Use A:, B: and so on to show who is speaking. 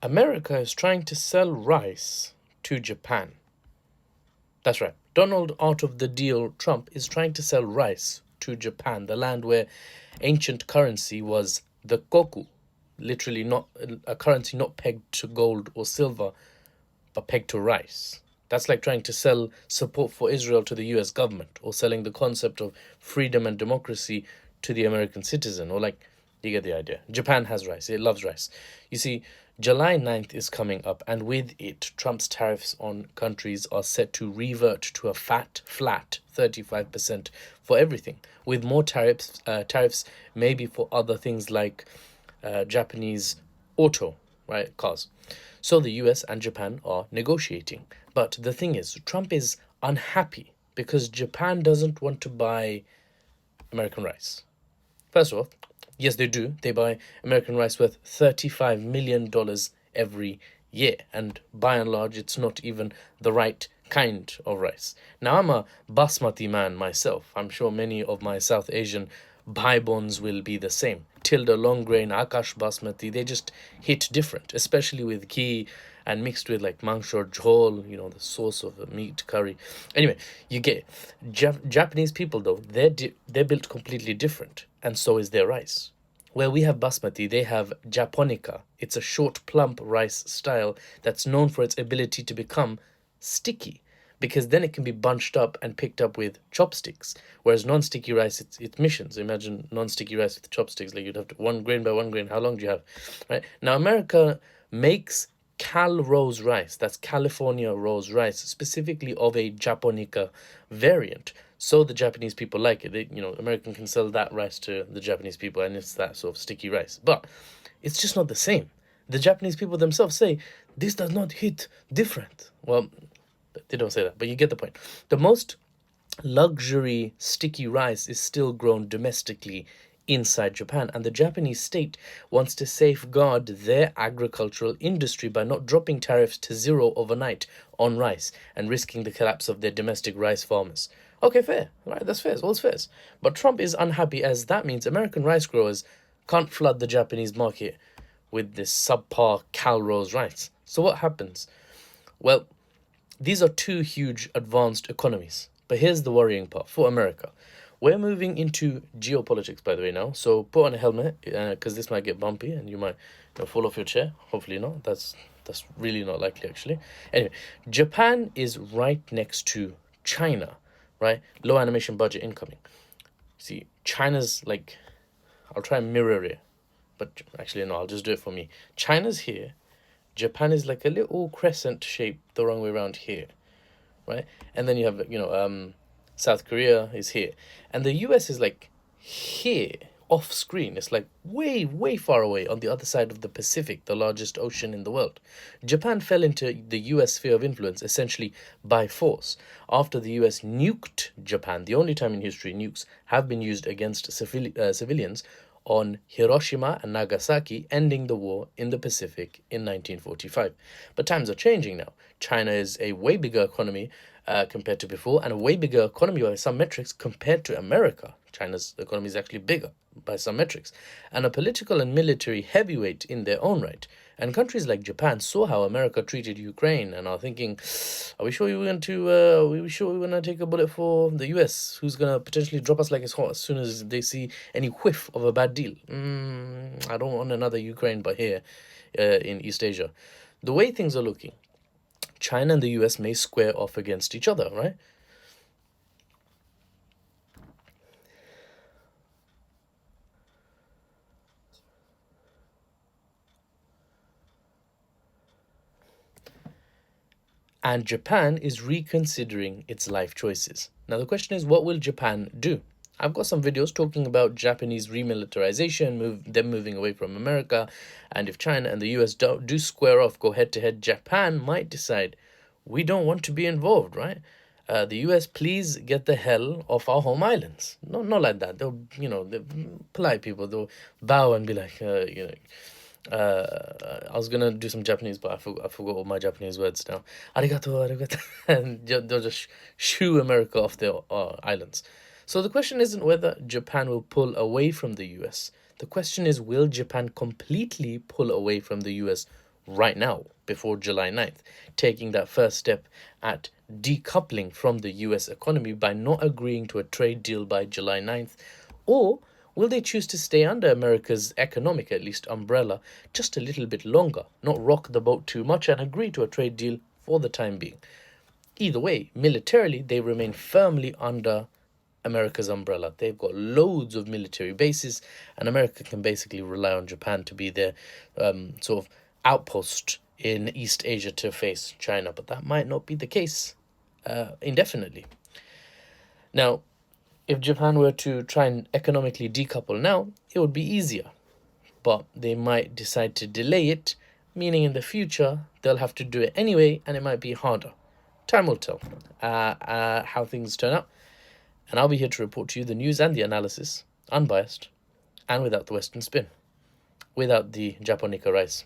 A: America is trying to sell rice to Japan. That's right. Donald, out of the deal, Trump is trying to sell rice to Japan, the land where ancient currency was the koku, literally not a currency not pegged to gold or silver, but pegged to rice. That's like trying to sell support for Israel to the US government, or selling the concept of freedom and democracy to the American citizen, or like, you get the idea. Japan has rice, it loves rice. You see, July 9th is coming up, and with it, Trump's tariffs on countries are set to revert to a flat 35% for everything, with more tariffs maybe for other things like Japanese auto, right, cars. So the US and Japan are negotiating. But the thing is, Trump is unhappy because Japan doesn't want to buy American rice. First of all, yes, they do. They buy American rice worth $35 million every year. And by and large, it's not even the right kind of rice. Now, I'm a basmati man myself. I'm sure many of my South Asian bhai-bones will be the same. Tilda long grain, Akash basmati, they just hit different, especially with ghee and mixed with like mangsho jhol, the sauce of a meat curry. Anyway, you get it. Japanese people, though, they're built completely different, and so is their rice. Where we have basmati, they have japonica. It's a short, plump rice style that's known for its ability to become sticky, because then it can be bunched up and picked up with chopsticks. Whereas non-sticky rice, it's missions. Imagine non-sticky rice with chopsticks. Like, you'd have to, one grain by one grain. How long do you have? Right now, America makes Cal Rose rice. That's California Rose rice, specifically of a Japonica variant. So the Japanese people like it. American can sell that rice to the Japanese people, and it's that sort of sticky rice. But it's just not the same. The Japanese people themselves say this does not hit different. Well, they don't say that, but you get the point. The most luxury sticky rice is still grown domestically inside Japan, and the Japanese state wants to safeguard their agricultural industry by not dropping tariffs to zero overnight on rice and risking the collapse of their domestic rice farmers. Okay, fair. Right, that's fair. All's fair. But Trump is unhappy, as that means American rice growers can't flood the Japanese market with this subpar Calrose rice. So what happens? Well, these are two huge advanced economies. But here's the worrying part for America. We're moving into geopolitics, by the way, now. So put on a helmet, because this might get bumpy and you might fall off your chair. Hopefully not. That's really not likely, actually. Anyway, Japan is right next to China, right? Low animation budget incoming. See, China's like, I'll try and mirror it. But actually, no, I'll just do it for me. China's here. Japan is like a little crescent shape the wrong way around here, right? And then you have, South Korea is here. And the US is like here, off screen. It's like way, way far away on the other side of the Pacific, the largest ocean in the world. Japan fell into the US sphere of influence essentially by force after the US nuked Japan. The only time in history nukes have been used against civilians on Hiroshima and Nagasaki, ending the war in the Pacific in 1945. But times are changing now. China is a way bigger economy compared to before, and a way bigger economy by some metrics compared to America. China's economy is actually bigger by some metrics, and a political and military heavyweight in their own right. And countries like Japan saw how America treated Ukraine and are thinking, are we sure we want to, we sure we're going to take a bullet for the US, who's going to potentially drop us like it's hot as soon as they see any whiff of a bad deal? I don't want another Ukraine, but here in East Asia. The way things are looking, China and the US may square off against each other, right? And Japan is reconsidering its life choices. Now, the question is, what will Japan do? I've got some videos talking about Japanese remilitarization, them moving away from America, and if China and the US do square off, go head to head, Japan might decide, we don't want to be involved, right? The US, please get the hell off our home islands. No, not like that. They're polite people. They'll bow and be like, I was gonna do some Japanese, but I forgot all my Japanese words now. Arigato, arigato. And they'll just shoo America off their islands. So the question isn't whether Japan will pull away from the US. The question is, will Japan completely pull away from the US right now, before July 9th, taking that first step at decoupling from the US economy by not agreeing to a trade deal by July 9th? Or will they choose to stay under America's economic, at least, umbrella just a little bit longer, not rock the boat too much, and agree to a trade deal for the time being? Either way, militarily, they remain firmly under America's umbrella. They've got loads of military bases, and America can basically rely on Japan to be their sort of outpost in East Asia to face China. But that might not be the case indefinitely. Now, if Japan were to try and economically decouple now, it would be easier. But they might decide to delay it, meaning in the future they'll have to do it anyway, and it might be harder. Time will tell how things turn out. And I'll be here to report to you the news and the analysis, unbiased, and without the Western spin, without the Japonica rice.